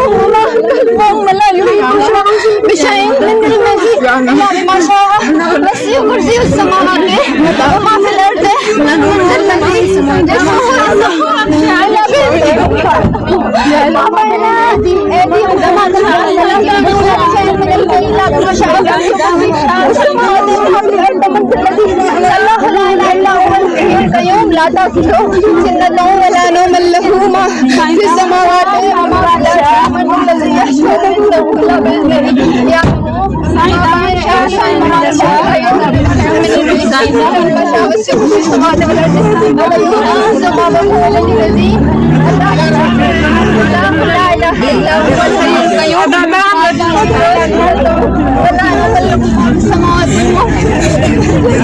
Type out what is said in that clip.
اللهم لا يحيط بشيء من المجيء إلا بما شاء وسع كرسي السماوات وما في الأرض من الذي يشفع على بيته ما بين أيديهم وما تحت لم يدون شيئا من الخير إلا بما شاء والسماوات وما في الأرض من الذي الله لا إله إلا هو الحي القيوم لا تأخذه سنة ولا نوم له ما في السماوات وما في الأرض من الذي يشفع عنده إلا بإذنه يعلم ما يشاء وما يشاء من الإنسان ما شاء وسع في السماوات والأرض ولا هو الذي لا إله إلا هو الحي القيوم ولا يملك ما في السماوات والأرض